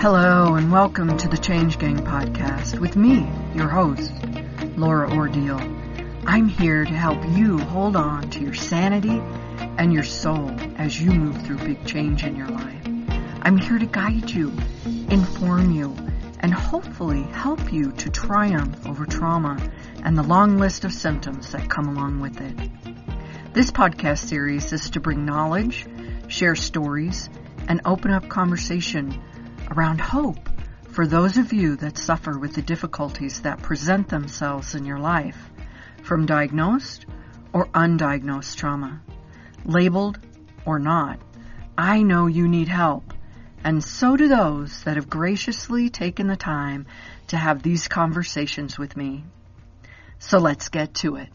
Hello and welcome to the Change Gang podcast with me, your host, Laura Ordile. I'm here to help you hold on to your sanity and your soul as you move through big change in your life. I'm here to guide you, inform you, and hopefully help you to triumph over trauma and the long list of symptoms that come along with it. This podcast series is to bring knowledge, share stories, and open up conversation around hope for those of you that suffer with the difficulties that present themselves in your life from diagnosed or undiagnosed trauma. Labeled or not, I know you need help, and so do those that have graciously taken the time to have these conversations with me. So let's get to it.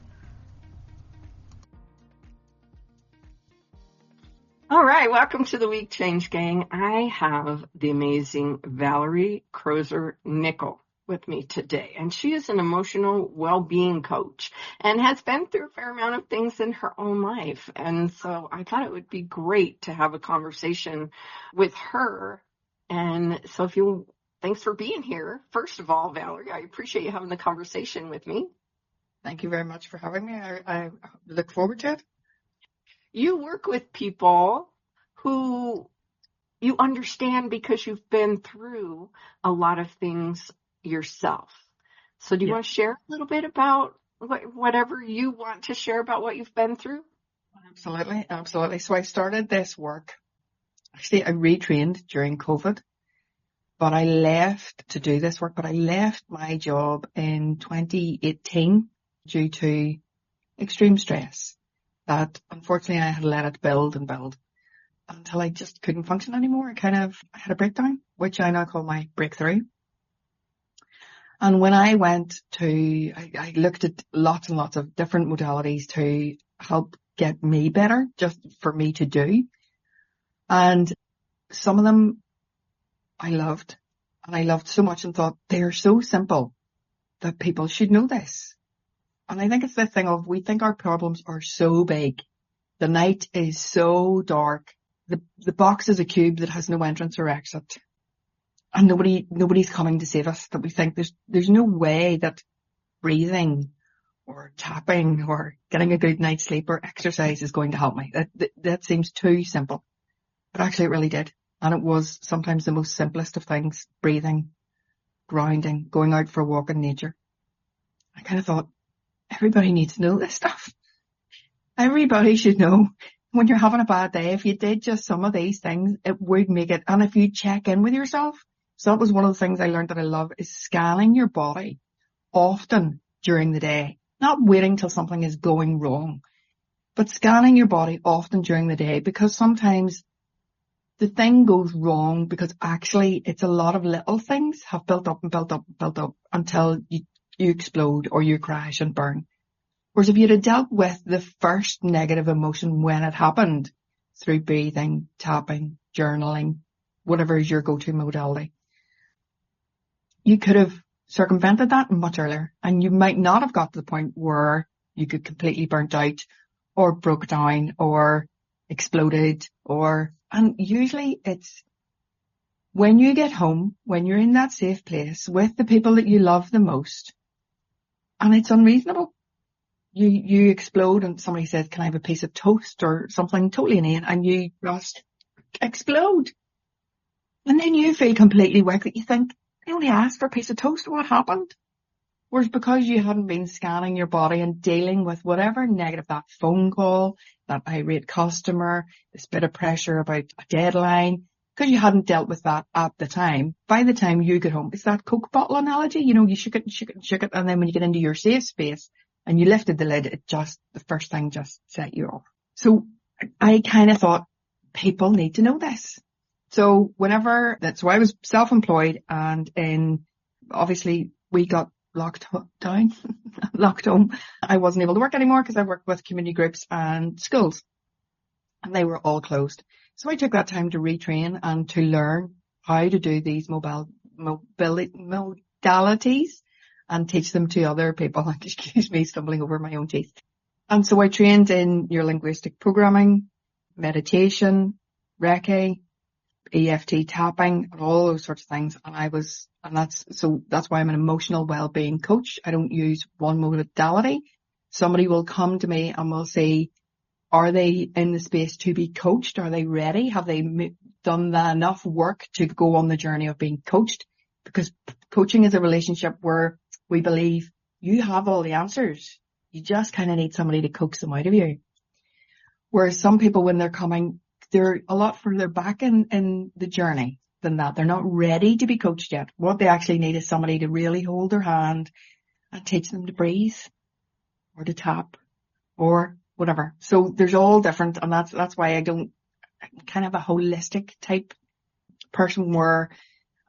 All right, welcome to the Week Change Gang. I have the amazing Valerie Crozier-Nicholl with me today, and she is an emotional well-being coach and has been through a fair amount of things in her own life. And so I thought it would be great to have a conversation with her. And so thanks for being here. First of all, Valerie, I appreciate you having the conversation with me. Thank you very much for having me. I look forward to it. You work with people who you understand because you've been through a lot of things yourself. So do you want to share a little bit about whatever you want to share about what you've been through? Absolutely. So I started this work. Actually, I retrained during COVID, but I left to do this work, but I left my job in 2018 due to extreme stress. That unfortunately I had let it build and build until I just couldn't function anymore. I had a breakdown, which I now call my breakthrough. And when I I looked at lots and lots of different modalities to help get me better, just for me to do. And some of them I loved, and I loved so much and thought they're so simple that people should know this. And I think it's the thing of, we think our problems are so big. The night is so dark. The box is a cube that has no entrance or exit. And nobody's coming to save us, that we think there's no way that breathing or tapping or getting a good night's sleep or exercise is going to help me. That seems too simple. But actually it really did. And it was sometimes the most simplest of things: breathing, grounding, going out for a walk in nature. I kind of thought, everybody needs to know this stuff. Everybody should know when you're having a bad day, if you did just some of these things, it would make it. And if you check in with yourself. So that was one of the things I learned that I love, is scanning your body often during the day, not waiting till something is going wrong, but scanning your body often during the day, because sometimes the thing goes wrong because actually it's a lot of little things have built up and built up and built up until you explode or you crash and burn. Whereas if you'd have dealt with the first negative emotion when it happened through breathing, tapping, journaling, whatever is your go-to modality, you could have circumvented that much earlier, and you might not have got to the point where you could completely burnt out or broke down or exploded and usually it's when you get home, when you're in that safe place with the people that you love the most, and it's unreasonable. You explode and somebody says, can I have a piece of toast or something totally inane, and you just explode. And then you feel completely weak that you think, I only asked for a piece of toast, what happened? Whereas because you hadn't been scanning your body and dealing with whatever negative, that phone call, that irate customer, this bit of pressure about a deadline, because you hadn't dealt with that at the time, by the time you get home, it's that Coke bottle analogy, you shook it and shook it and shook it, and then when you get into your safe space and you lifted the lid, the first thing just set you off. So I kind of thought, people need to know this. So so I was self-employed, and obviously we got locked home. I wasn't able to work anymore because I worked with community groups and schools, and they were all closed. So I took that time to retrain and to learn how to do these modalities and teach them to other people. Excuse me, stumbling over my own teeth. And so I trained in neurolinguistic programming, meditation, Reiki, EFT tapping and all those sorts of things. And that's why I'm an emotional well-being coach. I don't use one modality. Somebody will come to me and will say, are they in the space to be coached? Are they ready? Have they done enough work to go on the journey of being coached? Because coaching is a relationship where we believe you have all the answers. You just kind of need somebody to coax them out of you. Whereas some people, when they're coming, they're a lot further back in the journey than that. They're not ready to be coached yet. What they actually need is somebody to really hold their hand and teach them to breathe or to tap or whatever. So there's all different, and that's why I'm kind of a holistic type person where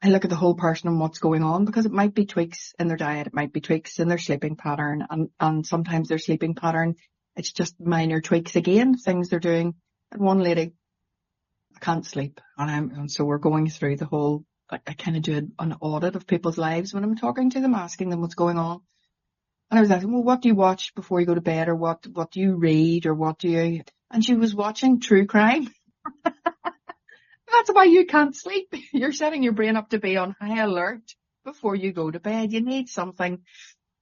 I look at the whole person and what's going on, because it might be tweaks in their diet, it might be tweaks in their sleeping pattern, and sometimes their sleeping pattern, it's just minor tweaks again, things they're doing. And one lady, I can't sleep, and so we're going through the whole, I kind of do an audit of people's lives when I'm talking to them, asking them what's going on. And I was asking, well, what do you watch before you go to bed, or what do you read, or what do you, and she was watching true crime. That's why you can't sleep. You're setting your brain up to be on high alert before you go to bed. You need something.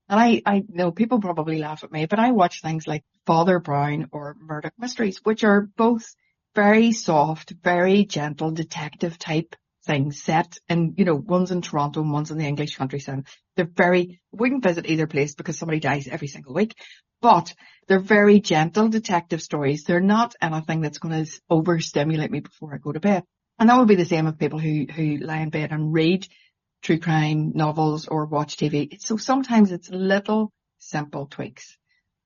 And I know people probably laugh at me, but I watch things like Father Brown or Murdoch Mysteries, which are both very soft, very gentle detective type things set, and one's in Toronto and one's in the English countryside. We wouldn't visit either place because somebody dies every single week, but they're very gentle detective stories. They're not anything that's going to overstimulate me before I go to bed. And that would be the same with people who lie in bed and read true crime novels or watch TV. So sometimes it's little simple tweaks.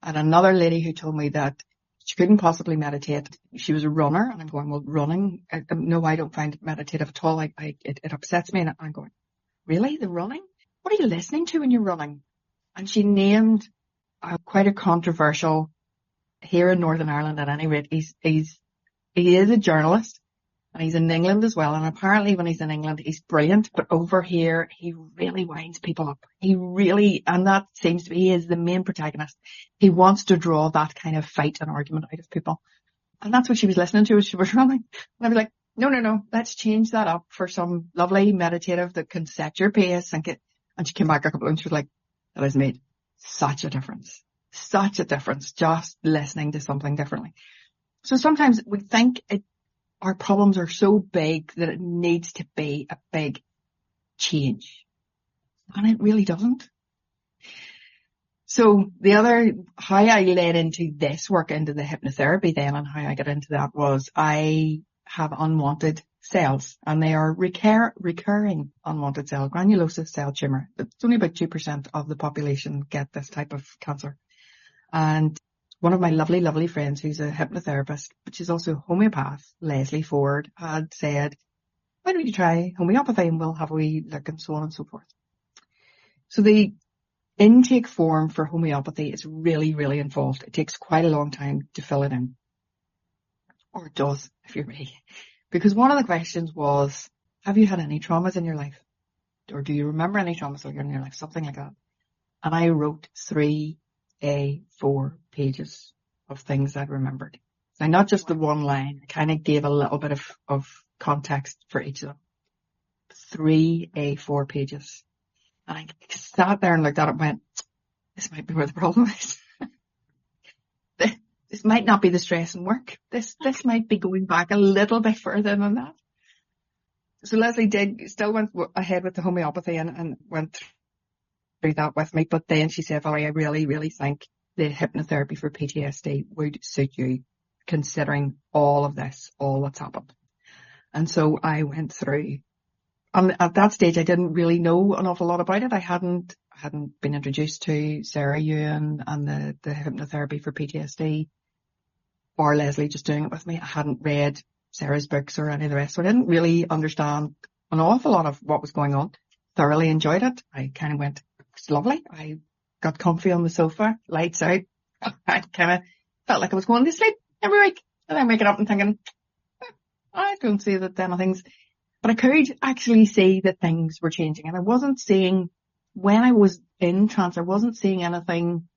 And another lady who told me that she couldn't possibly meditate. She was a runner, and I'm going, well, running? No, I don't find it meditative at all. It upsets me, and I'm going, really? The running? What are you listening to when you're running? And she named quite a controversial, here in Northern Ireland at any rate, he is a journalist, and he's in England as well. And apparently when he's in England, he's brilliant. But over here, he really winds people up. And that seems to be, he is the main protagonist. He wants to draw that kind of fight and argument out of people. And that's what she was listening to as she was running. And I was like, no, let's change that up for some lovely meditative that can set your pace. And she came back a couple and she was like, that has made such a difference just listening to something differently. So sometimes we think our problems are so big that it needs to be a big change. And it really doesn't. So how I led into this work, into the hypnotherapy then, and how I got into that was I have unwanted cells, and they are recurring unwanted cell, granulosa cell tumor. It's only about 2% of the population get this type of cancer. And one of my lovely, lovely friends who's a hypnotherapist, but she's also a homeopath, Leslie Ford, had said, why don't you try homeopathy and we'll have a wee look, and so on and so forth. So the intake form for homeopathy is really, really involved. It takes quite a long time to fill it in. Or it does, if you're me. Because one of the questions was, have you had any traumas in your life? Or do you remember any traumas in your life? Something like that. And I wrote 3 A4 pages of things I'd remembered. Now, not just the one line. I kind of gave a little bit of context for each of them. 3 A4 pages. And I sat there and looked at it and went, this might be where the problem is. This might not be the stress in work. This might be going back a little bit further than that. So Leslie still went ahead with the homeopathy and went through that with me. But then she said, Valerie, I really, really think the hypnotherapy for PTSD would suit you, considering all of this, all that's happened. And so I went through. And at that stage, I didn't really know an awful lot about it. I hadn't been introduced to Sarah Ewan and the hypnotherapy for PTSD, or Leslie just doing it with me. I hadn't read Sarah's books or any of the rest, so I didn't really understand an awful lot of what was going on. Thoroughly enjoyed it. I kind of went, it's lovely. I got comfy on the sofa, lights out. I kind of felt like I was going to sleep every week. And I'm waking up and thinking, I don't see that anything's... But I could actually see that things were changing. And I wasn't seeing, when I was in trance, I wasn't seeing anything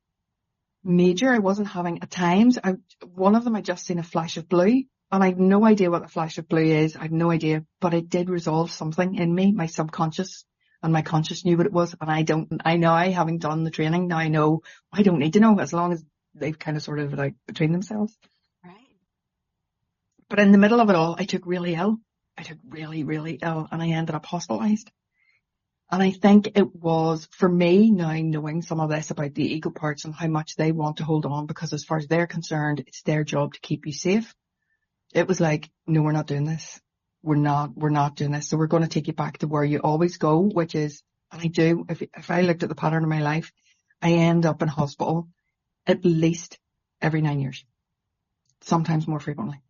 major. I wasn't having, at times, one of them I just seen a flash of blue. And I had no idea what the flash of blue is. I had no idea, but it did resolve something in me, my subconscious, and my conscious knew what it was. And I now, having done the training, now I know I don't need to know, as long as they've kind of sorted it out between themselves. Right. But in the middle of it all, I took really ill. I took really, really ill, and I ended up hospitalized. And I think it was, for me, now knowing some of this about the ego parts and how much they want to hold on, because as far as they're concerned, it's their job to keep you safe. It was like, no, we're not doing this. We're not doing this. So we're going to take you back to where you always go, which is, and I do, if I looked at the pattern of my life, I end up in hospital at least every 9 years, sometimes more frequently,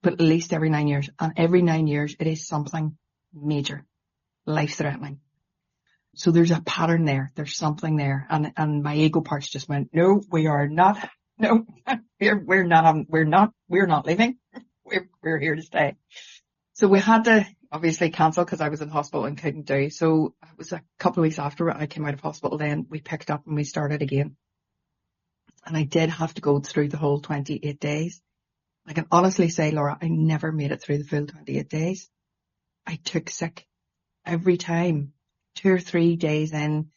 but at least every 9 years. And every 9 years, it is something major, life-threatening. So there's a pattern there. There's something there. And my ego parts just went, no, we are not. No, we're not leaving. We're here to stay. So we had to obviously cancel because I was in hospital and couldn't do. So it was a couple of weeks after I came out of hospital, then we picked up and we started again. And I did have to go through the whole 28 days. I can honestly say, Laura, I never made it through the full 28 days. I took sick every time. 2 or 3 days in,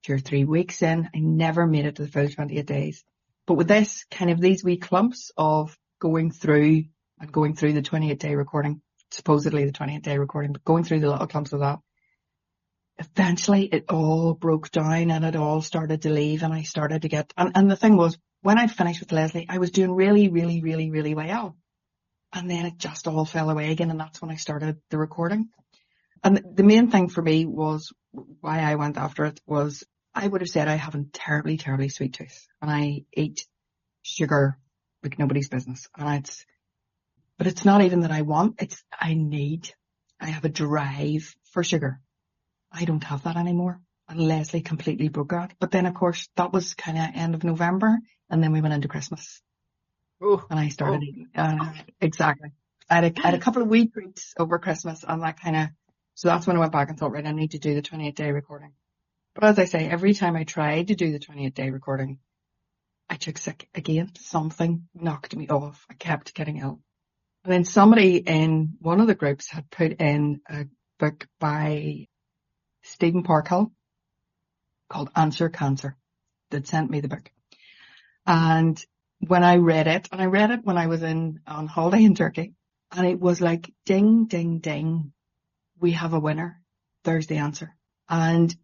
2 or 3 weeks in, I never made it to the full 28 days. But with this, kind of these wee clumps of going through the 28-day recording, supposedly the 28-day recording, but going through the little clumps of that, eventually it all broke down and it all started to leave, and I started to get, and the thing was, when I'd finished with Leslie, I was doing really, really, really, really well. And then it just all fell away again, and that's when I started the recording. And the main thing for me was, why I went after it was, I would have said I have a terribly, terribly sweet tooth, and I eat sugar like nobody's business. But it's not even that I want, it's I need. I have a drive for sugar. I don't have that anymore. And Leslie completely broke that. But then, of course, that was kind of end of November, and then we went into Christmas. Ooh. And I started eating. Exactly. I had a couple of wee treats over Christmas, and that kind of, so that's when I went back and thought, right, I need to do the 28-day recording. But as I say, every time I tried to do the 28-day recording, I took sick again. Something knocked me off. I kept getting ill. And then somebody in one of the groups had put in a book by Stephen Parkhill called Answer Cancer. That sent me the book. And when I read it, and I read it when I was on holiday in Turkey, and it was like, ding, ding, ding. We have a winner. There's the answer. And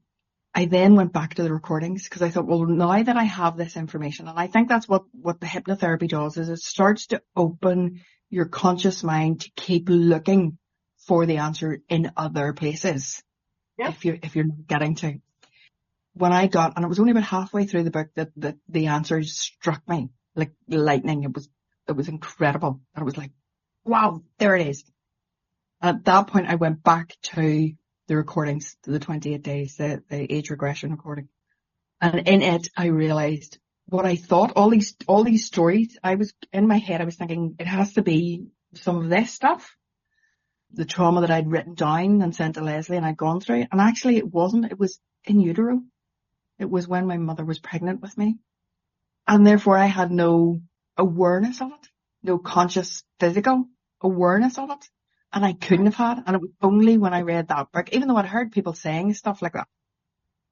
I then went back to the recordings because I thought, well, now that I have this information, and I think that's what the hypnotherapy does, is it starts to open your conscious mind to keep looking for the answer in other places. Yep. If you're not getting to. When I got, and it was only about halfway through the book that the answers struck me like lightning. It was incredible. And it was like, wow, there it is. At that point, I went back to the recordings, to the 28 days, the age regression recording. And in it, I realized what I thought, all these stories, in my head, I was thinking it has to be some of this stuff, the trauma that I'd written down and sent to Leslie and I'd gone through. And actually it wasn't, it was in utero. It was when my mother was pregnant with me. And therefore I had no awareness of it, no conscious physical awareness of it. And I couldn't have had, and it was only when I read that book, even though I'd heard people saying stuff like that,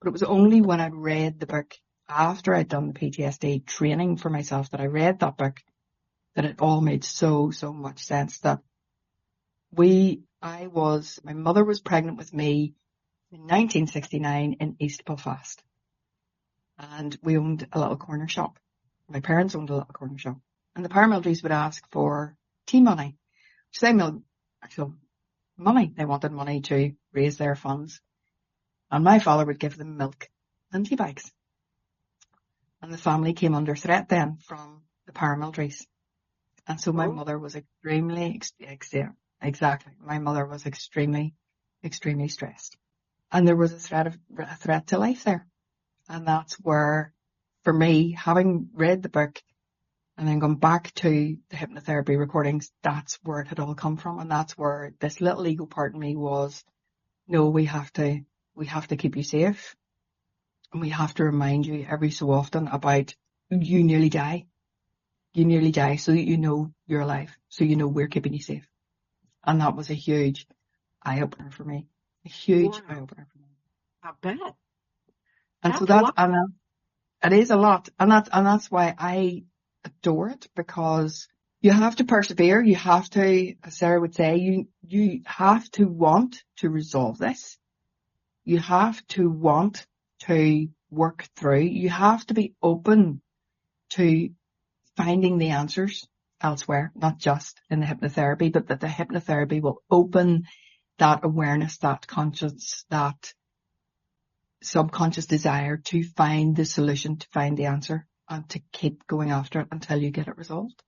but it was only when I'd read the book after I'd done the PTSD training for myself that I read that book, that it all made so much sense. That my mother was pregnant with me in 1969 in East Belfast. And we owned a little corner shop. My parents owned a little corner shop. And the paramilitaries would ask for tea money, which they actual money. They wanted money to raise their funds. And my father would give them milk and tea bags. And the family came under threat then from the paramilitaries. And so my mother was extremely, exactly. My mother was extremely, extremely stressed. And there was a threat to life there. And that's where, for me, having read the book and then gone back to the hypnotherapy recordings, that's where it had all come from. And that's where this little ego part in me was, no, we have to keep you safe. And we have to remind you every so often about you nearly die. you nearly die so that you know you're alive, so you know we're keeping you safe. And that was a huge eye-opener for me. A huge eye-opener for me. I bet. And so that's, and it is a lot. And that's why I adore it, because you have to persevere. You have to, as Sarah would say, you have to want to resolve this. You have to want to work through. You have to be open to finding the answers elsewhere, not just in the hypnotherapy, but that the hypnotherapy will open that awareness, that conscious, that subconscious desire to find the solution, to find the answer, and to keep going after it until you get it resolved.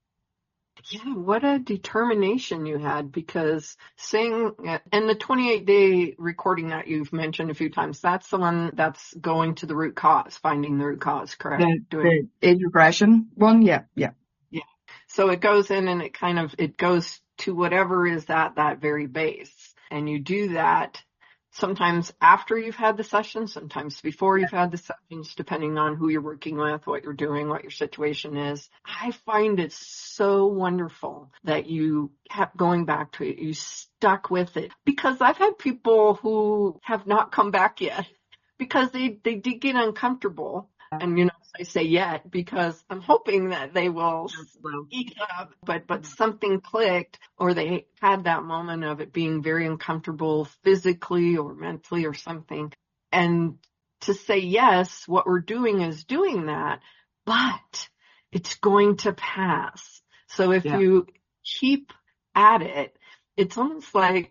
Yeah, what a determination you had, because saying, and the 28-day recording that you've mentioned a few times, that's the one that's going to the root cause, finding the root cause, correct? The age regression one, yeah. So it goes in and it goes to whatever is at that very base. And you do that sometimes after you've had the session, sometimes before you've had the sessions, depending on who you're working with, what you're doing, what your situation is. I find it so wonderful that you kept going back to it. You stuck with it, because I've had people who have not come back yet because they did get uncomfortable. And, I say yet because I'm hoping that they will eat it up, but something clicked, or they had that moment of it being very uncomfortable physically or mentally or something. And to say, yes, what we're doing is doing that, but it's going to pass. So if you keep at it, it's almost like,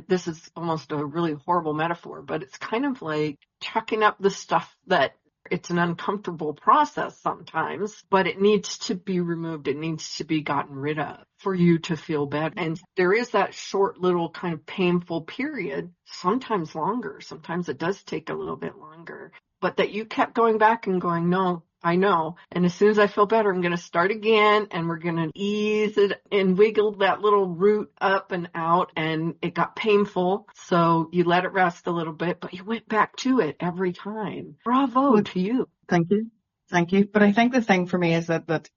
this is almost a really horrible metaphor, but it's kind of like chucking up the stuff that it's an uncomfortable process sometimes, but it needs to be removed. It needs to be gotten rid of for you to feel better. And there is that short little kind of painful period, sometimes longer. Sometimes it does take a little bit longer, but that you kept going back and going, no, I know. And as soon as I feel better, I'm going to start again, and we're going to ease it and wiggle that little root up and out. And it got painful. So you let it rest a little bit, but you went back to it every time. Bravo to you. Thank you. Thank you. But I think the thing for me is that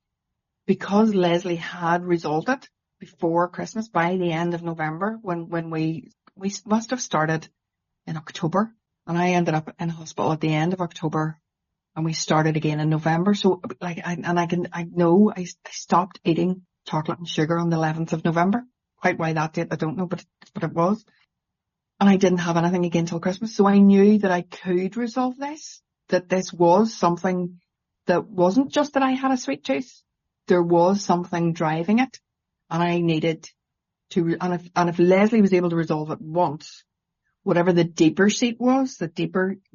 because Leslie had resolved it before Christmas, by the end of November, when we must have started in October, and I ended up in hospital at the end of October, and we started again in November. So I know I stopped eating chocolate and sugar on the 11th of November. Quite why that date, I don't know, but it was. And I didn't have anything again till Christmas. So I knew that I could resolve this, that this was something that wasn't just that I had a sweet tooth. There was something driving it, and I needed to, and if Leslie was able to resolve it once, whatever the deeper seat was,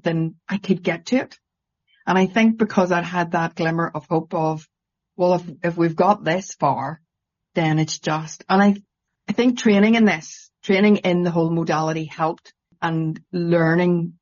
then I could get to it. And I think because I had that glimmer of hope of, well, if we've got this far, then it's just, and I think training in the whole modality helped, and learning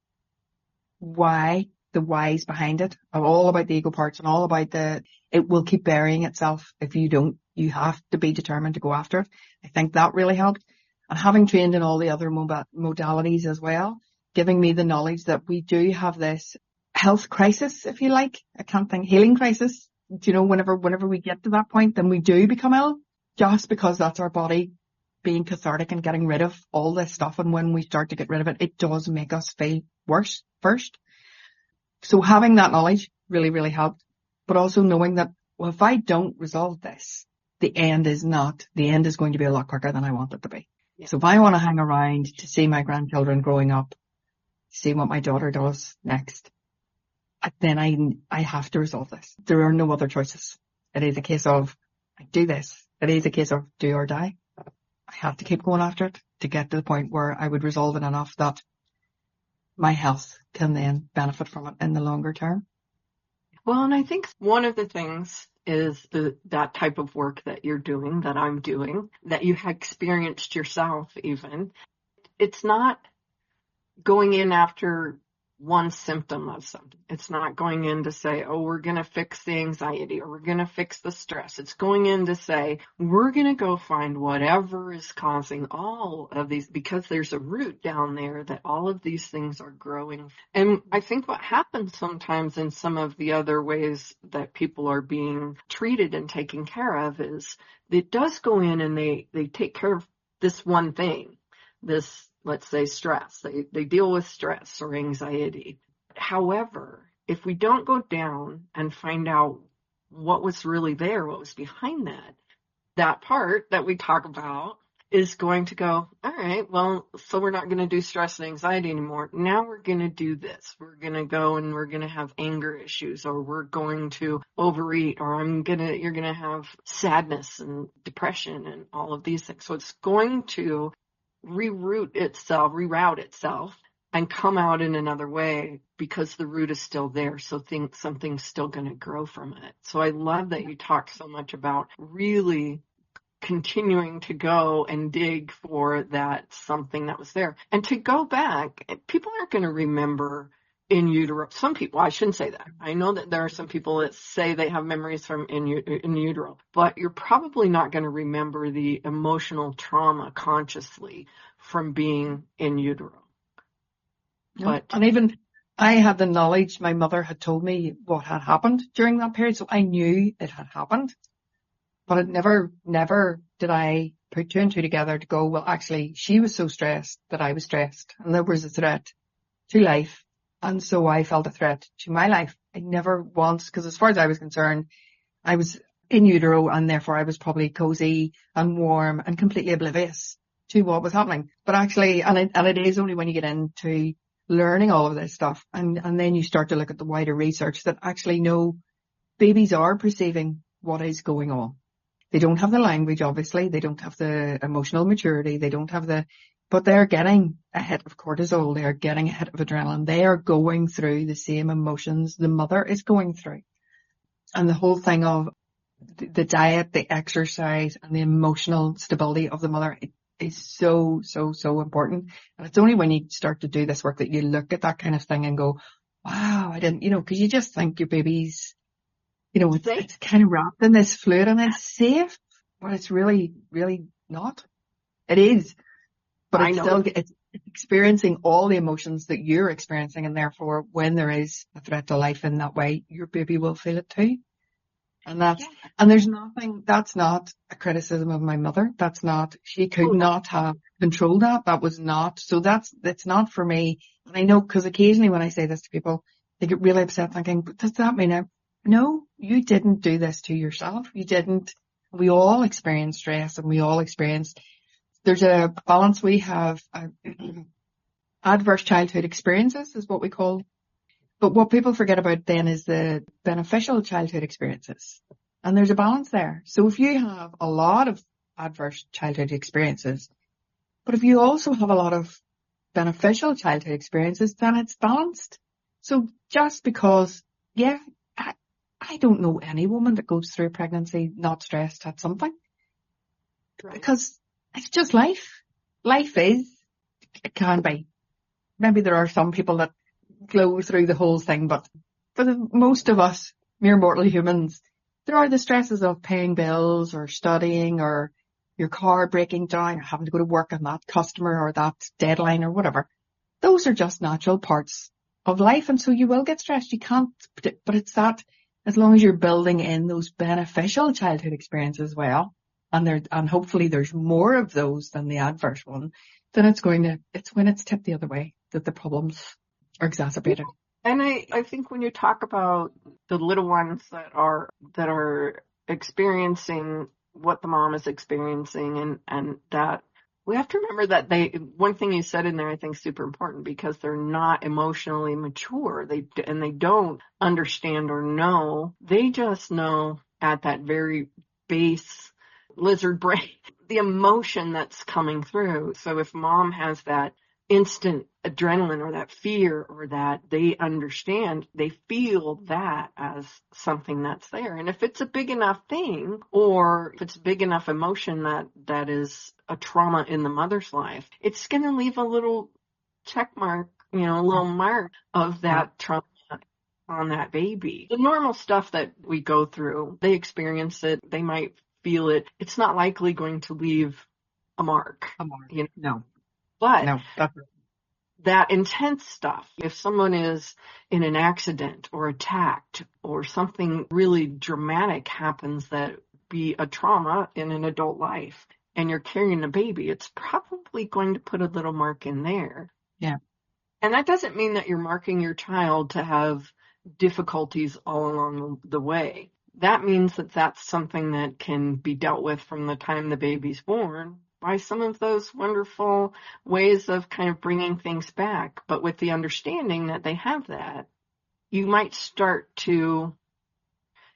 the whys behind it, all about the ego parts and all about it will keep burying itself if you don't. You have to be determined to go after it. I think that really helped. And having trained in all the other modalities as well, giving me the knowledge that we do have this health crisis, if you like. I can't think, healing crisis. Whenever we get to that point, then we do become ill, just because that's our body being cathartic and getting rid of all this stuff. And when we start to get rid of it, it does make us feel worse first. So having that knowledge really, really helped. But also knowing that, well, if I don't resolve this, the end is going to be a lot quicker than I want it to be. Yeah. So if I want to hang around to see my grandchildren growing up, see what my daughter does next, then I have to resolve this. There are no other choices. It is a case of, I do this. It is a case of do or die. I have to keep going after it to get to the point where I would resolve it enough that my health can then benefit from it in the longer term. Well, and I think one of the things is that type of work that you're doing, that I'm doing, that you have experienced yourself even. It's not going in after one symptom of something. It's not going in to say, oh, we're going to fix the anxiety or we're going to fix the stress. It's going in to say, we're going to go find whatever is causing all of these, because there's a root down there that all of these things are growing. And I think what happens sometimes in some of the other ways that people are being treated and taken care of is it does go in and they take care of this one thing, this, let's say, stress. They deal with stress or anxiety. However, if we don't go down and find out what was really there, what was behind that part that we talk about is going to go, all right, well, so we're not going to do stress and anxiety anymore. Now we're going to do this. We're going to go and we're going to have anger issues, or we're going to overeat, or you're going to have sadness and depression and all of these things. So it's going to reroute itself and come out in another way because the root is still there. So something's still going to grow from it. So I love that you talk so much about really continuing to go and dig for that something that was there. And to go back, people aren't going to remember in utero. Some people, I shouldn't say that. I know that there are some people that say they have memories from in utero, but you're probably not going to remember the emotional trauma consciously from being in utero. No. And even I had the knowledge, my mother had told me what had happened during that period, so I knew it had happened. But it never did I put two and two together to go, well, actually, she was so stressed that I was stressed. And there was a threat to life. And so I felt a threat to my life. I never once, because as far as I was concerned, I was in utero and therefore I was probably cozy and warm and completely oblivious to what was happening. But actually, and it is only when you get into learning all of this stuff and then you start to look at the wider research that actually no, babies are perceiving what is going on. They don't have the language, obviously. They don't have the emotional maturity. They don't have but they're getting a hit of cortisol. They're getting a hit of adrenaline. They are going through the same emotions the mother is going through. And the whole thing of the diet, the exercise, and the emotional stability of the mother is so, so, so important. And it's only when you start to do this work that you look at that kind of thing and go, wow, I didn't, because you just think your baby's, it's kind of wrapped in this fluid and it's safe, but it's really, really not. It is, but it's experiencing all the emotions that you're experiencing, and therefore when there is a threat to life in that way, your baby will feel it too. And and there's nothing, that's not a criticism of my mother. That's not, she could not have controlled that. That was not, so that's not for me. And I know, because occasionally when I say this to people, they get really upset thinking, but does that mean no, you didn't do this to yourself. You didn't. We all experience stress and we all experience, there's a balance. We have adverse childhood experiences is what we call. But what people forget about then is the beneficial childhood experiences. And there's a balance there. So if you have a lot of adverse childhood experiences, but if you also have a lot of beneficial childhood experiences, then it's balanced. So just because, I don't know any woman that goes through a pregnancy not stressed at something. Right. Because it's just life. Life is, it can be. Maybe there are some people that glow through the whole thing, but for most of us, mere mortal humans, there are the stresses of paying bills or studying or your car breaking down or having to go to work on that customer or that deadline or whatever. Those are just natural parts of life. And so you will get stressed. You can't, but it's that as long as you're building in those beneficial childhood experiences as well, and hopefully there's more of those than the adverse one, then it's when it's tipped the other way that the problems are exacerbated. And I think when you talk about the little ones that are experiencing what the mom is experiencing and that we have to remember that one thing you said in there I think is super important, because they're not emotionally mature. They don't understand or know. They just know at that very base lizard brain the emotion that's coming through. So if mom has that instant adrenaline or that fear or that they understand, they feel that as something that's there. And if it's a big enough thing, or if it's a big enough emotion that is a trauma in the mother's life, it's going to leave a little check mark a little mark of that trauma on that baby. The normal stuff that we go through, they experience it, they might feel it. It's not likely going to leave a mark. No. But No. that intense stuff, if someone is in an accident or attacked or something really dramatic happens that be a trauma in an adult life and you're carrying a baby, it's probably going to put a little mark in there. Yeah. And that doesn't mean that you're marking your child to have difficulties all along the way. That means that that's something that can be dealt with from the time the baby's born by some of those wonderful ways of kind of bringing things back. But with the understanding that they have that, you might start to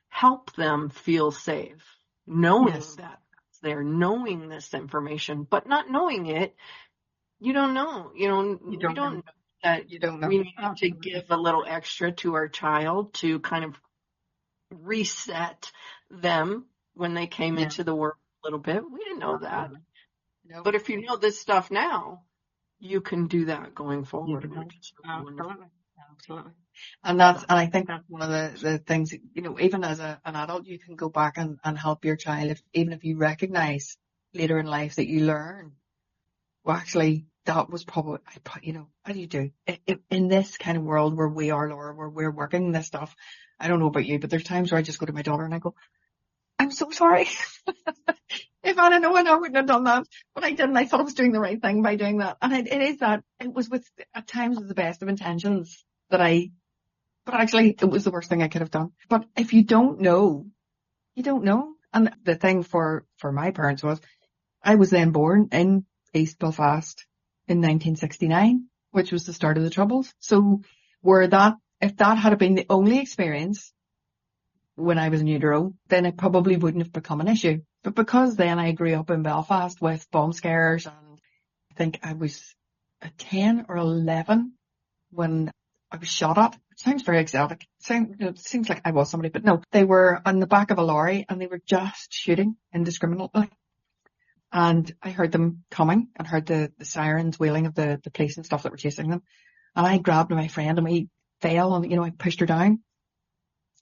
help them feel safe, knowing that they're knowing this information, but not knowing it. You don't know. We don't know that we need to give a little extra to our child to kind of reset them when they came into the world a little bit. We didn't know that. No. But if you know this stuff now, you can do that going forward. Absolutely. And I think that's one of the things, even as an adult, you can go back and help your child, even if you recognize later in life that you learn, well, actually, that was probably, how do you do? In this kind of world where we are, Laura, where we're working this stuff, I don't know about you, but there's times where I just go to my daughter and I go, I'm so sorry. If I'd have known, I wouldn't have done that. But I didn't. I thought I was doing the right thing by doing that. And it was at times with the best of intentions but actually it was the worst thing I could have done. But if you don't know, you don't know. And the thing for my parents was, I was then born in East Belfast in 1969, which was the start of the Troubles. So if that had been the only experience when I was in utero, then it probably wouldn't have become an issue. But because then I grew up in Belfast with bomb scares, and I think I was 10 or 11 when I was shot at. It sounds very exotic. It seems like I was somebody, but no. They were on the back of a lorry and they were just shooting indiscriminately. And I heard them coming and heard the sirens wailing of the police and stuff that were chasing them. And I grabbed my friend and we fell and, I pushed her down.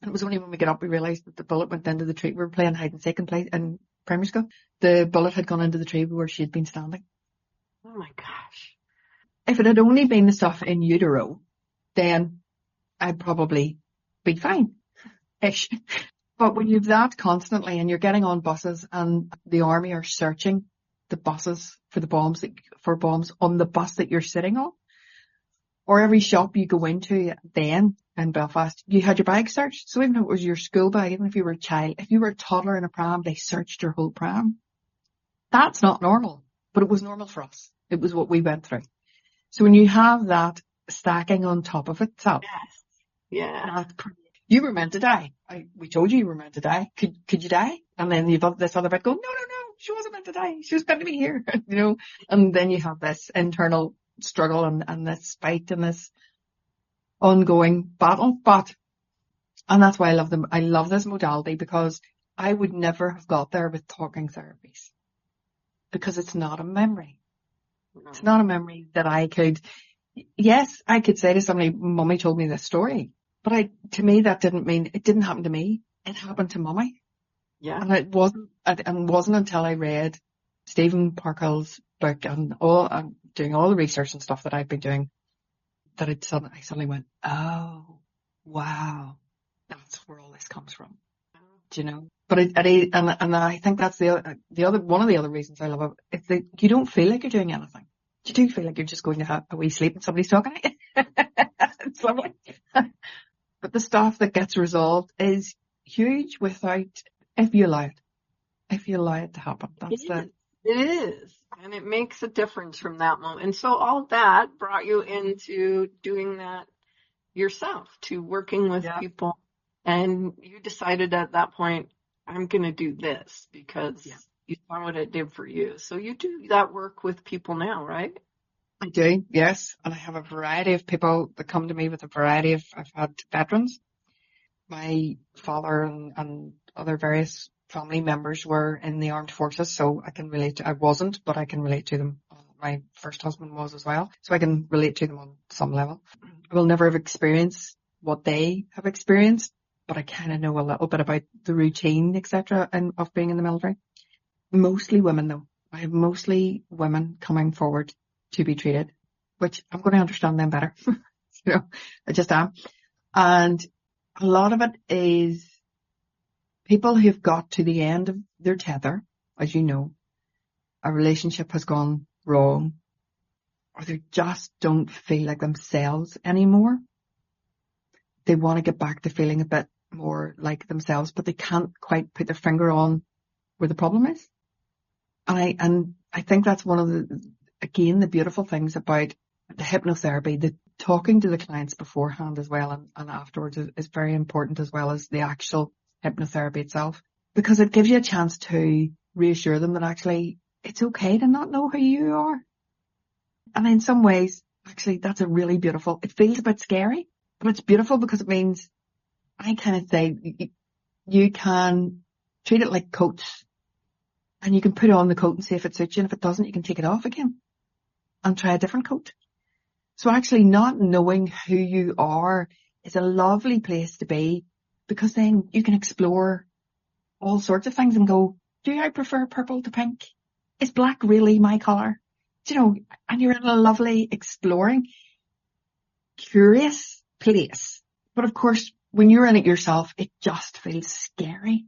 And it was only when we got up we realised that the bullet went into the tree. We were playing hide and seek in primary school. The bullet had gone into the tree where she had been standing. Oh my gosh. If it had only been the stuff in utero, then I'd probably be fine-ish. But when you've that constantly and you're getting on buses and the army are searching the buses for bombs on the bus that you're sitting on, or every shop you go into then in Belfast, you had your bag searched. So even if it was your school bag, even if you were a child, if you were a toddler in a pram, they searched your whole pram. That's not normal, but it was normal for us. It was what we went through. So when you have that stacking on top of itself, you were meant to die. We told you were meant to die. Could you die? And then you've got this other bit going, no, she wasn't meant to die. She was meant to be here, and then you have this internal struggle and this spite and this ongoing battle. And that's why I love this modality, because I would never have got there with talking therapies, because it's not a memory. No. It's not a memory that I could say to somebody, Mummy told me this story. But to me, that didn't mean it didn't happen to me. It happened to Mummy. Yeah. And it wasn't until I read Stephen Parkill's book and doing all the research and stuff that I've been doing that I suddenly went, oh, wow, that's where all this comes from. Do you know? But I think that's the other one of the other reasons I love it. It's that you don't feel like you're doing anything. You do feel like you're just going to have a wee sleep and somebody's talking to you. It's lovely. But the stuff that gets resolved is huge if you allow it to happen. It is. And it makes a difference from that moment. And so all that brought you into doing that yourself, to working with people. And you decided at that point, I'm going to do this because you saw what it did for you. So you do that work with people now, right? I do, yes. And I have a variety of people that come to me with I've had veterans. My father and other various family members were in the armed forces, so I can relate to, I wasn't, but I can relate to them my first husband was as well. So I can relate to them on some level. I will never have experienced what they have experienced, but I kind of know a little bit about the routine, etc., and of being in the military. Mostly women, though. I have mostly women coming forward to be treated, which I'm going to understand them better. I just am. And a lot of it is people who've got to the end of their tether, as you know, a relationship has gone wrong, or they just don't feel like themselves anymore. They want to get back to feeling a bit more like themselves, but they can't quite put their finger on where the problem is. And I think that's one of the beautiful things about the hypnotherapy, the talking to the clients beforehand as well and afterwards is very important, as well as the actual hypnotherapy itself, because it gives you a chance to reassure them that actually it's okay to not know who you are. And in some ways, actually, that's a really beautiful, it feels a bit scary, but it's beautiful because it means, I kind of say, you can treat it like coats, and you can put on the coat and see if it suits you, and if it doesn't, you can take it off again and try a different coat. So actually not knowing who you are is a lovely place to be, because then you can explore all sorts of things and go, do I prefer purple to pink? Is black really my colour? And you're in a lovely, exploring, curious place. But of course, when you're in it yourself, it just feels scary.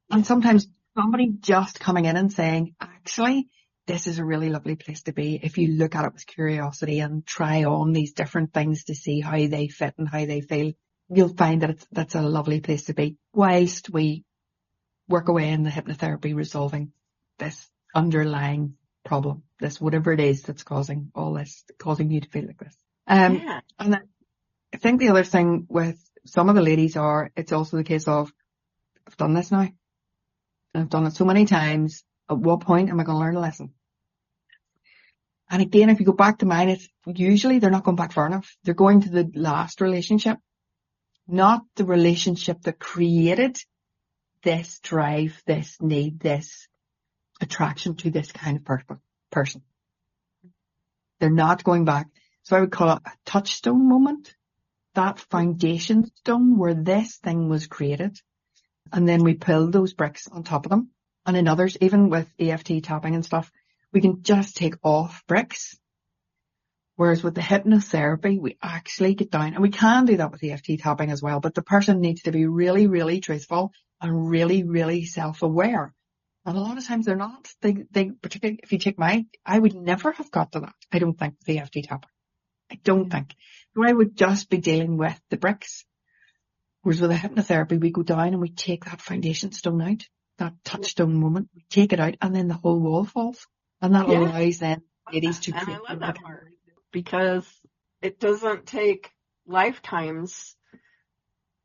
And sometimes somebody just coming in and saying, actually, this is a really lovely place to be. If you look at it with curiosity and try on these different things to see how they fit and how they feel, you'll find that that's a lovely place to be, whilst we work away in the hypnotherapy resolving this underlying problem, this whatever it is that's causing all this, causing you to feel like this. And I think the other thing with some of the ladies it's also the case of, I've done this now. I've done it so many times. At what point am I going to learn a lesson? And again, if you go back to mine, it's usually they're not going back far enough. They're going to the last relationship, not the relationship that created this drive, this need, this attraction to this kind of person. They're not going back. So I would call it a touchstone moment, that foundation stone where this thing was created. And then we pull those bricks on top of them. And in others, even with EFT tapping and stuff, we can just take off bricks. Whereas with the hypnotherapy, we actually get down, and we can do that with EFT tapping as well, but the person needs to be really, really truthful and really, really self-aware. And a lot of times they're not. They particularly if you take I would never have got to that, I don't think, with EFT tapping. I don't think. So I would just be dealing with the bricks. Whereas with the hypnotherapy, we go down and we take that foundation stone out, that touchstone moment, we take it out, and then the whole wall falls. And that allows then ladies to create. And I love that part, because it doesn't take lifetimes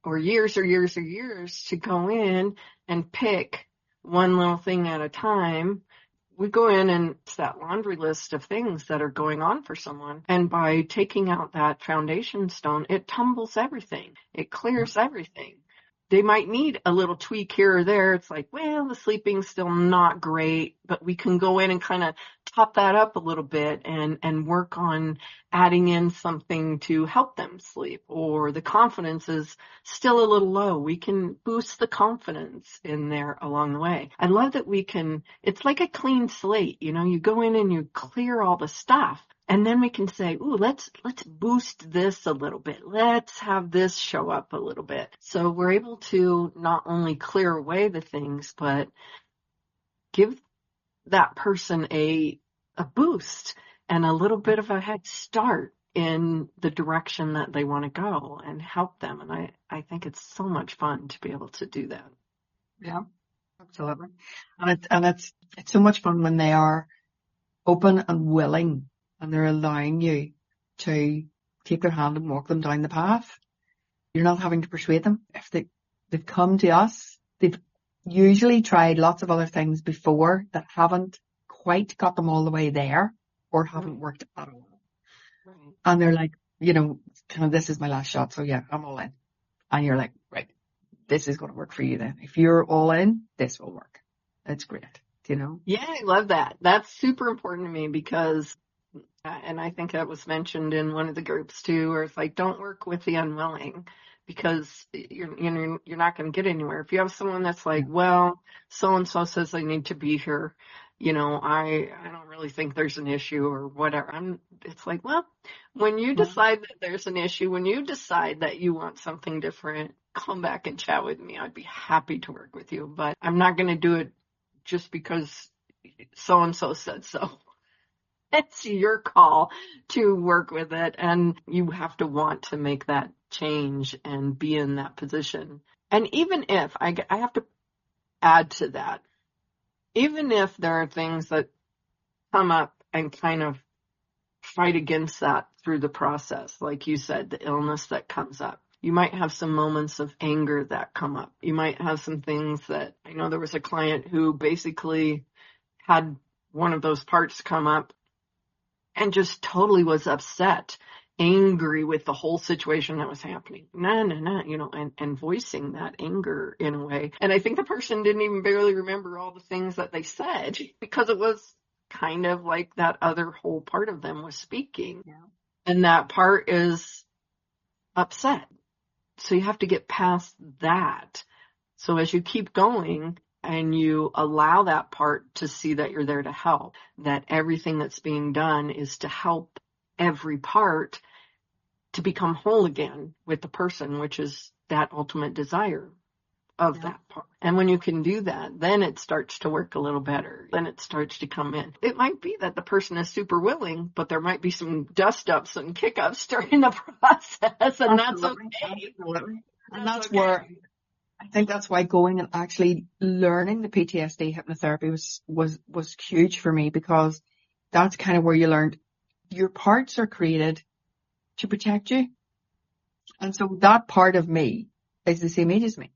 or years to go in and pick one little thing at a time. We go in and it's that laundry list of things that are going on for someone. And by taking out that foundation stone, it tumbles everything. It clears everything. They might need a little tweak here or there. It's like, well, the sleeping's still not great, but we can go in and kind of top that up a little bit and work on adding in something to help them sleep. Or the confidence is still a little low. We can boost the confidence in there along the way. I love that it's like a clean slate. You go in and you clear all the stuff. And then we can say, ooh, let's boost this a little bit. Let's have this show up a little bit. So we're able to not only clear away the things, but give that person a boost and a little bit of a head start in the direction that they want to go and help them. And I think it's so much fun to be able to do that. Yeah, absolutely. And it's so much fun when they are open and willing, and they're allowing you to take their hand and walk them down the path. You're not having to persuade them. If they've come to us, they've usually tried lots of other things before that haven't quite got them all the way there or haven't worked at all. Right. And they're like, kind of, this is my last shot. So yeah, I'm all in. And you're like, right, this is going to work for you then. If you're all in, this will work. It's great. you know? Yeah, I love that. That's super important to me because, and I think that was mentioned in one of the groups too, where it's like, don't work with the unwilling because you're not going to get anywhere. If you have someone that's like, Yeah. well, so-and-so says they need to be here, I don't really think there's an issue or whatever. It's like, well, when you Well, decide that there's an issue, when you decide that you want something different, come back and chat with me. I'd be happy to work with you, but I'm not going to do it just because so-and-so said so. It's your call to work with it, and you have to want to make that change and be in that position. And even if, I have to add to that, even if there are things that come up and kind of fight against that through the process, like you said, the illness that comes up. You might have some moments of anger that come up. You might have some things that, I know there was a client who basically had one of those parts come up and just totally was upset, angry with the whole situation that was happening. And voicing that anger in a way. And I think the person didn't even barely remember all the things that they said because it was kind of like that other whole part of them was speaking. yeah. And that part is upset. So you have to get past that. So as you keep going and you allow that part to see that you're there to help, that everything that's being done is to help every part to become whole again with the person, which is that ultimate desire of that part. And when you can do that, then it starts to work a little better. Then it starts to come in. It might be that the person is super willing, but there might be some dust ups and kick ups during the process, and that's okay. Absolutely. And that's where I think that's why going and actually learning the PTSD hypnotherapy was huge for me, because that's kind of where you learned your parts are created to protect you. And so that part of me is the same age as me.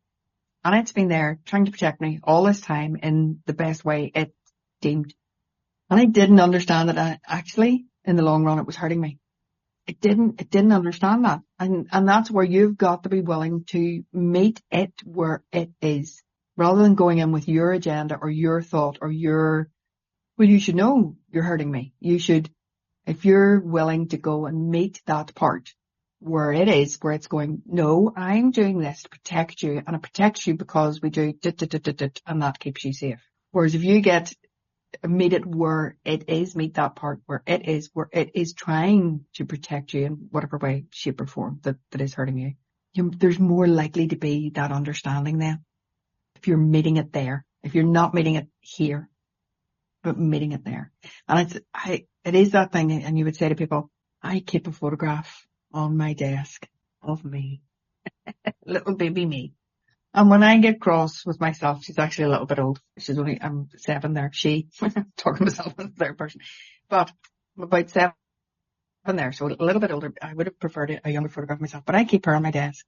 And it's been there trying to protect me all this time in the best way it deemed. And I didn't understand that actually in the long run it was hurting me. It didn't understand that. And that's where you've got to be willing to meet it where it is, rather than going in with your agenda or your thought or well, you should know you're hurting me. You should, if you're willing to go and meet that part where it is, where it's going, no, I'm doing this to protect you, and it protects you because we do and that keeps you safe. Whereas if you meet it where it is, meet that part where it is trying to protect you in whatever way, shape or form that is hurting you, there's more likely to be that understanding then. If you're meeting it there, if you're not meeting it here, but meeting it there. And it is that thing, and you would say to people, I keep a photograph on my desk of me, little baby me. And when I get cross with myself, she's actually a little bit old. I'm 7 there. Talking to myself in the third person, but I'm about 7 there. So a little bit older. I would have preferred a younger photograph of myself, but I keep her on my desk.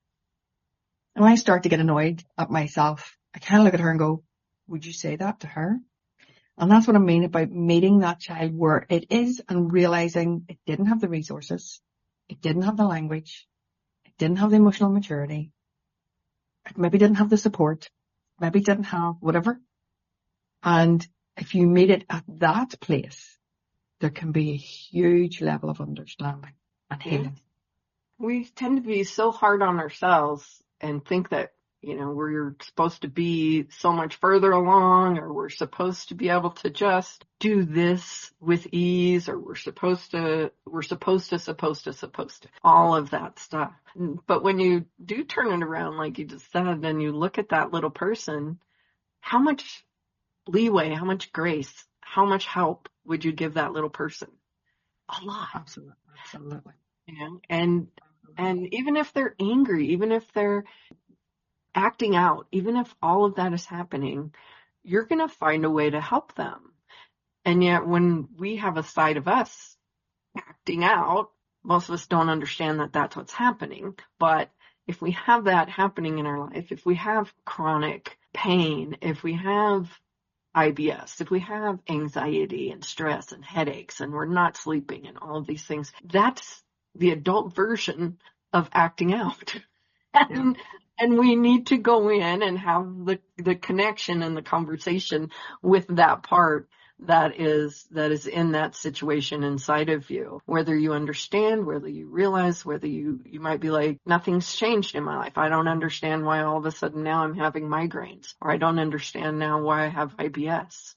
And when I start to get annoyed at myself, I kind of look at her and go, would you say that to her? And that's what I mean about meeting that child where it is and realizing it didn't have the resources. It didn't have the language. It didn't have the emotional maturity. It maybe didn't have the support. Maybe didn't have whatever. And if you meet it at that place, there can be a huge level of understanding and healing. We tend to be so hard on ourselves and think that, we're supposed to be so much further along, or we're supposed to be able to just do this with ease, or we're supposed to, all of that stuff. But when you do turn it around, like you just said, then you look at that little person, how much leeway, how much grace, how much help would you give that little person? A lot. Absolutely. And even if they're angry, even if they're acting out, even if all of that is happening, you're going to find a way to help them. And yet when we have a side of us acting out, most of us don't understand that that's what's happening. But if we have that happening in our life, if we have chronic pain, if we have IBS, if we have anxiety and stress and headaches and we're not sleeping and all of these things, that's the adult version of acting out. And And we need to go in and have the connection and the conversation with that part that is in that situation inside of you. Whether you understand, whether you realize, whether you might be like, nothing's changed in my life. I don't understand why all of a sudden now I'm having migraines, or I don't understand now why I have IBS.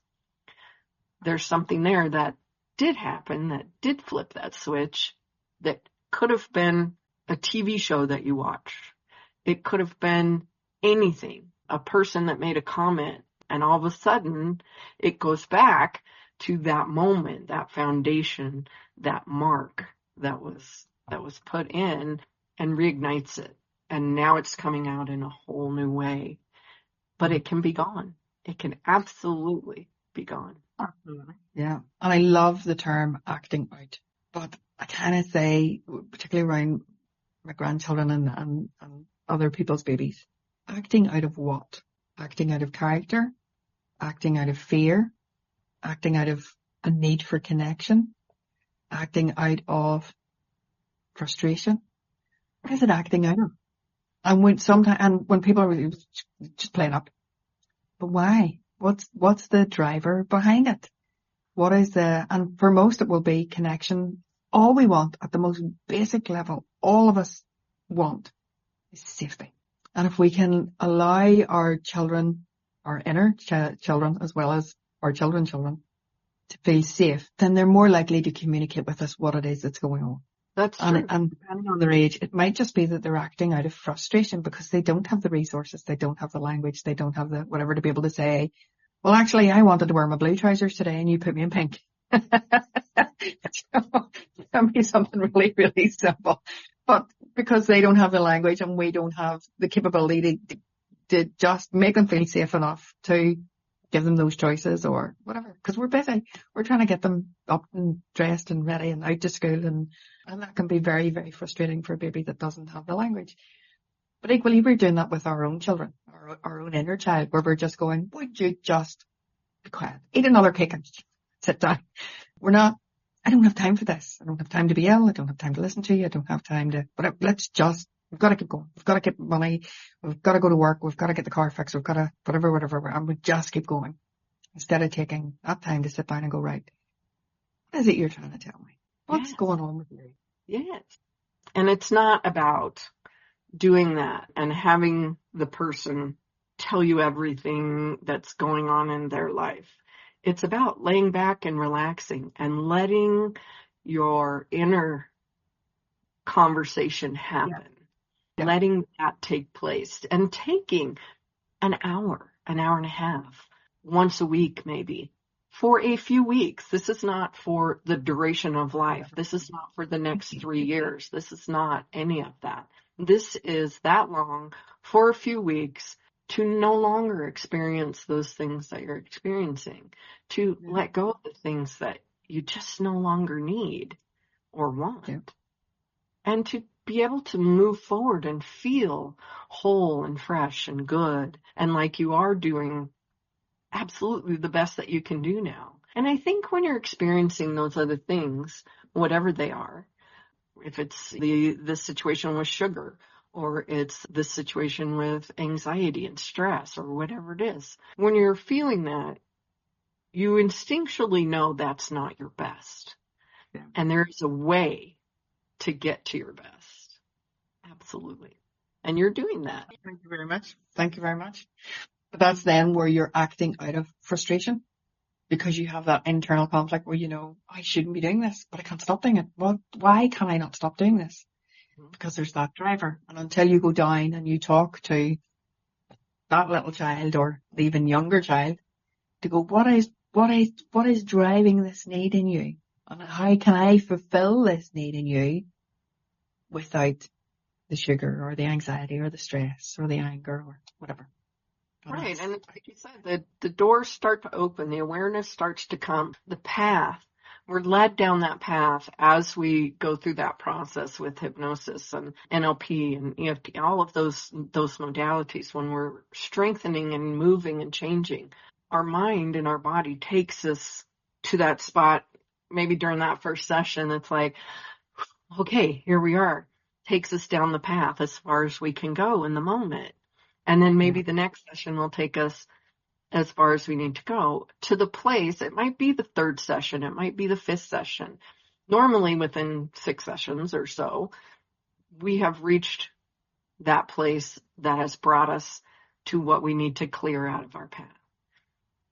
There's something there that did happen, that did flip that switch, that could have been a TV show that you watched. It could have been anything, a person that made a comment, and all of a sudden it goes back to that moment, that foundation, that mark that was put in, and reignites it. And now it's coming out in a whole new way. But it can be gone. It can absolutely be gone. Absolutely. Yeah. And I love the term acting out. But I kind of say, particularly around my grandchildren and other people's babies, acting out of what? Acting out of character, acting out of fear, acting out of a need for connection, acting out of frustration. What is it acting out of? And when people are really just playing up, but why? What's the driver behind it? And for most it will be connection. All we want at the most basic level, all of us want, is safety. And if we can allow our children, our inner children, as well as our children, to feel safe, then they're more likely to communicate with us what it is that's going on. That's true. And depending on their age, it might just be that they're acting out of frustration because they don't have the resources, they don't have the language, they don't have the whatever to be able to say, well, actually, I wanted to wear my blue trousers today and you put me in pink. That be something really, really simple. But because they don't have the language and we don't have the capability to just make them feel safe enough to give them those choices or whatever, because we're busy. We're trying to get them up and dressed and ready and out to school, and that can be very, very frustrating for a baby that doesn't have the language. But equally, we're doing that with our own children, our own inner child, where we're just going, would you just be quiet, eat another cake and sit down. I don't have time for this. I don't have time to be ill. I don't have time to listen to you. I don't have time to, but we've got to keep going. We've got to get money. We've got to go to work. We've got to get the car fixed. We've got to whatever. And we just keep going instead of taking that time to sit down and go, right, what is it you're trying to tell me? What's going on with you? Yes. And it's not about doing that and having the person tell you everything that's going on in their life. It's about laying back and relaxing and letting your inner conversation happen, letting that take place, and taking an hour and a half, once a week maybe, for a few weeks. This is not for the duration of life. This is not for the next 3 years. This is not any of that. This is that long for a few weeks to no longer experience those things that you're experiencing, to let go of the things that you just no longer need or want, and to be able to move forward and feel whole and fresh and good, and like you are doing absolutely the best that you can do now. And I think when you're experiencing those other things, whatever they are, if it's the situation with sugar, or it's the situation with anxiety and stress, or whatever it is, when you're feeling that, you instinctually know that's not your best. Yeah. And there's a way to get to your best. Absolutely. And you're doing that. Thank you very much. Thank you very much. But that's then where you're acting out of frustration, because you have that internal conflict where, I shouldn't be doing this, but I can't stop doing it. Well, why can I not stop doing this? Because there's that driver. And until you go down and you talk to that little child or the even younger child to go, what is driving this need in you? And how can I fulfill this need in you without the sugar or the anxiety or the stress or the anger or whatever? Right. And like you said, the doors start to open, the awareness starts to come, the path. We're led down that path as we go through that process with hypnosis and NLP and EFT, all of those modalities. When we're strengthening and moving and changing, our mind and our body takes us to that spot. Maybe during that first session, it's like, okay, here we are. takes us down the path as far as we can go in the moment. And then maybe the next session will take us as far as we need to go to the place. It might be the third session. It might be the fifth session. Normally within 6 sessions or so, we have reached that place that has brought us to what we need to clear out of our path.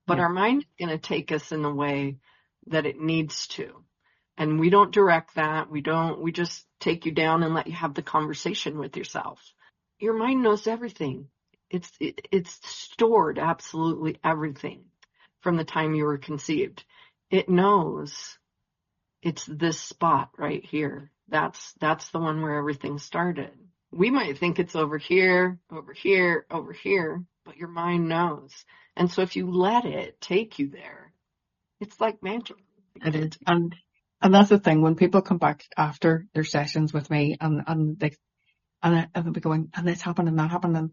But our mind is going to take us in the way that it needs to. And we don't direct that. We just take you down and let you have the conversation with yourself. Your mind knows everything. It's stored absolutely everything from the time you were conceived. It knows it's this spot right here. That's the one where everything started. We might think it's over here, over here, over here, but your mind knows. And so if you let it take you there, it's like magic. It is. And that's the thing, when people come back after their sessions with me and they'll be going, and this happened and that happened,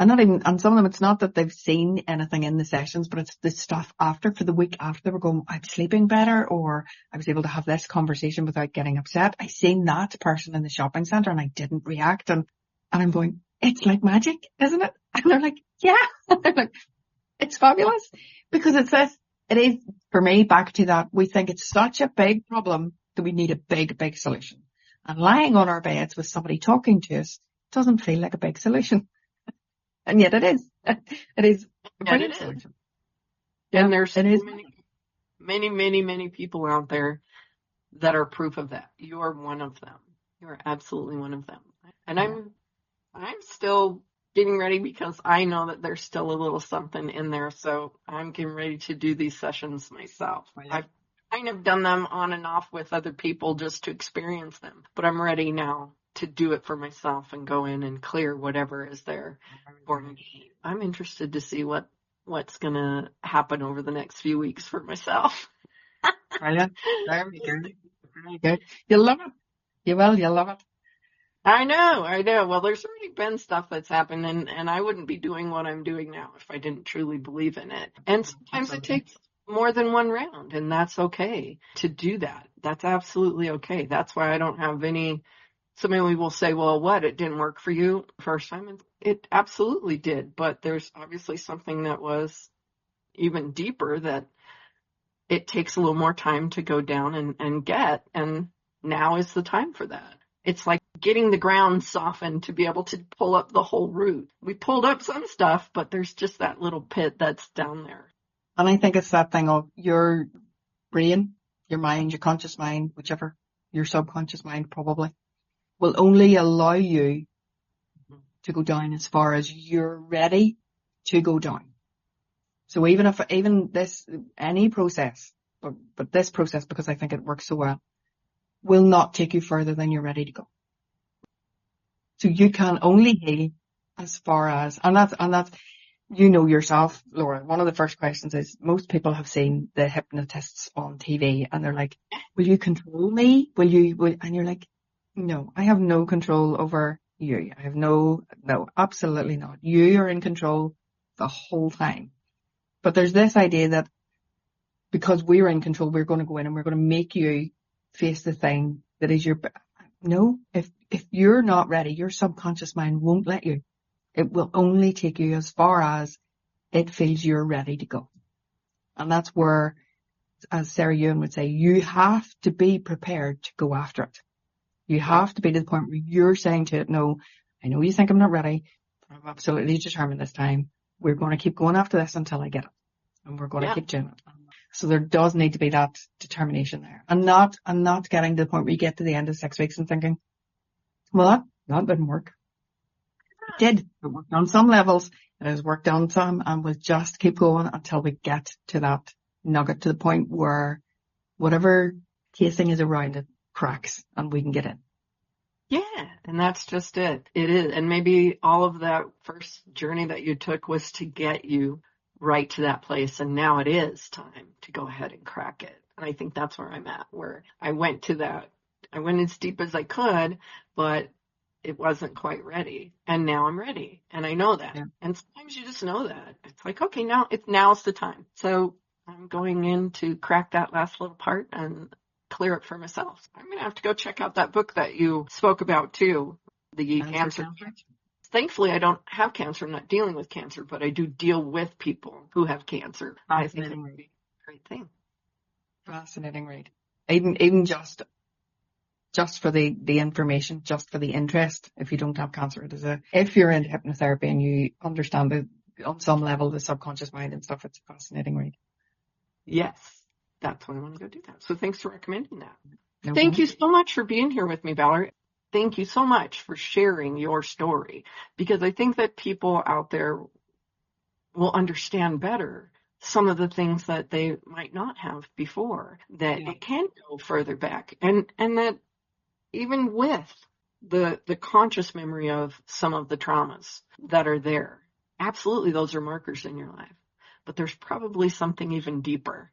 and some of them, it's not that they've seen anything in the sessions, but it's the stuff after, for the week after. They were going, I'm sleeping better, or I was able to have this conversation without getting upset. I seen that person in the shopping centre and I didn't react. And I'm going, it's like magic, isn't it? And they're like, yeah. They're like, it's fabulous. Because it is, for me, back to that, we think it's such a big problem that we need a big, big solution. And lying on our beds with somebody talking to us doesn't feel like a big solution. And yet it is. It is a brilliant solution. Yeah, and there's many people out there that are proof of that. You're one of them. You're absolutely one of them. And I'm still getting ready, because I know that there's still a little something in there. So I'm getting ready to do these sessions myself. I've kind of done them on and off with other people just to experience them, but I'm ready now to do it for myself and go in and clear whatever is there for me. I'm interested to see what's going to happen over the next few weeks for myself. Brilliant. Very good. Very good. You'll love it. You'll love it. I know. Well, there's already been stuff that's happened, and I wouldn't be doing what I'm doing now if I didn't truly believe in it. And sometimes it takes more than one round, and that's okay to do that. That's absolutely okay. That's why I don't have somebody will say, well, it didn't work for you first time? And it absolutely did, but there's obviously something that was even deeper that it takes a little more time to go down and get, and now is the time for that. It's like getting the ground softened to be able to pull up the whole root. We pulled up some stuff, but there's just that little pit that's down there. And I think it's that thing of your brain, your mind, your conscious mind, whichever, your subconscious mind probably, will only allow you to go down as far as you're ready to go down. So even any process, but this process, because I think it works so well, will not take you further than you're ready to go. So you can only heal as far as, and that's, you know yourself, Laura, one of the first questions is, most people have seen the hypnotists on TV and they're like, will you control me? And you're like, no, I have no control over you. I have no, absolutely not. You are in control the whole time. But there's this idea that because we're in control, we're going to go in and we're going to make you face the thing that is no, if you're not ready, your subconscious mind won't let you. It will only take you as far as it feels you're ready to go. And that's where, as Sarah Ewan would say, you have to be prepared to go after it. You have to be to the point where you're saying to it, no, I know you think I'm not ready, but I'm absolutely determined this time. We're going to keep going after this until I get it. And we're going to keep doing it. So there does need to be that determination there. And not getting to the point where you get to the end of 6 weeks and thinking, well, that didn't work. It did. It worked on some levels. It has worked on some, and we'll just keep going until we get to that nugget, to the point where whatever casing is around it cracks and we can get in. Yeah, and that's just it. It is. And maybe all of that first journey that you took was to get you right to that place. And now it is time to go ahead and crack it. And I think that's where I'm at, where I went to that. I went as deep as I could, but it wasn't quite ready. And now I'm ready. And I know that. Yeah. And sometimes you just know that. It's like, okay, now's the time. So I'm going in to crack that last little part, and clear it for myself. I'm going to have to go check out that book that you spoke about too, the cancer. Thankfully, I don't have cancer. I'm not dealing with cancer, but I do deal with people who have cancer. I think it would be a great thing. Fascinating read. Even just for the information, just for the interest, if you don't have cancer, if you're into hypnotherapy and you understand on some level the subconscious mind and stuff, it's a fascinating read. Yes, that's why I want to go do that. So thanks for recommending that. Thank you so much for being here with me, Valerie. Thank you so much for sharing your story, because I think that people out there will understand better some of the things that they might not have before, that it can go further back, and that even with the conscious memory of some of the traumas that are there, absolutely those are markers in your life, but there's probably something even deeper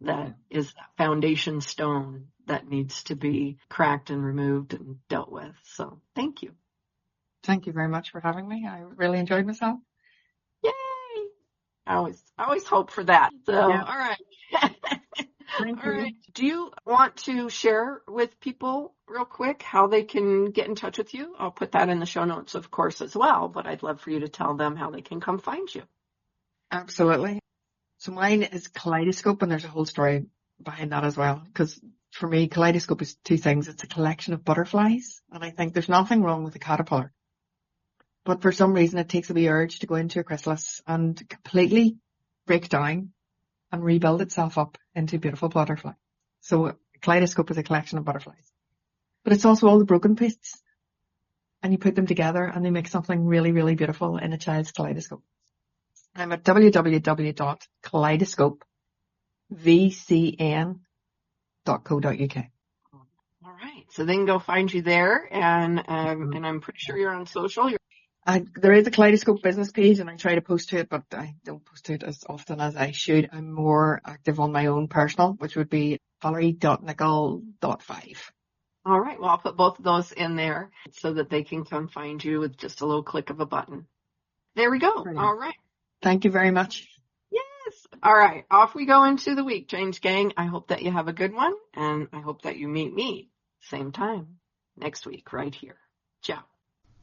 that is that foundation stone that needs to be cracked and removed and dealt with. So thank you. Thank you very much for having me. I really enjoyed myself. Yay! I always hope for that. So, all right. Thank all you. right. Do you want to share with people real quick how they can get in touch with you? I'll put that in the show notes, of course, as well, but I'd love for you to tell them how they can come find you. Absolutely. So mine is Kaleidoscope, and there's a whole story behind that as well. Because for me, Kaleidoscope is two things. It's a collection of butterflies, and I think there's nothing wrong with a caterpillar. But for some reason, it takes a wee urge to go into a chrysalis and completely break down and rebuild itself up into a beautiful butterfly. So a kaleidoscope is a collection of butterflies. But it's also all the broken pieces. And you put them together and they make something really, really beautiful in a child's kaleidoscope. I'm at www.kaleidoscopevcn.co.uk. All right. So they can go find you there, and I'm pretty sure you're on social. There is a Kaleidoscope business page, and I try to post to it, but I don't post to it as often as I should. I'm more active on my own personal, which would be Valerie.Nicholl.5. All right. Well, I'll put both of those in there so that they can come find you with just a little click of a button. There we go. Brilliant. All right. Thank you very much. Yes. All right. Off we go into the week, Change Gang. I hope that you have a good one, and I hope that you meet me same time next week right here. Ciao.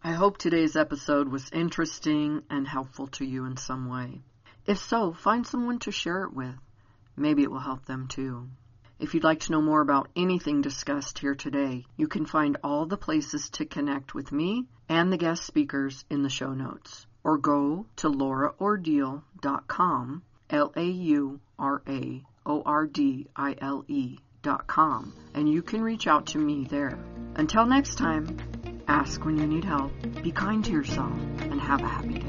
I hope today's episode was interesting and helpful to you in some way. If so, find someone to share it with. Maybe it will help them too. If you'd like to know more about anything discussed here today, you can find all the places to connect with me and the guest speakers in the show notes. Or go to lauraordile.com, LauraOrdile.com, and you can reach out to me there. Until next time, ask when you need help, be kind to yourself, and have a happy day.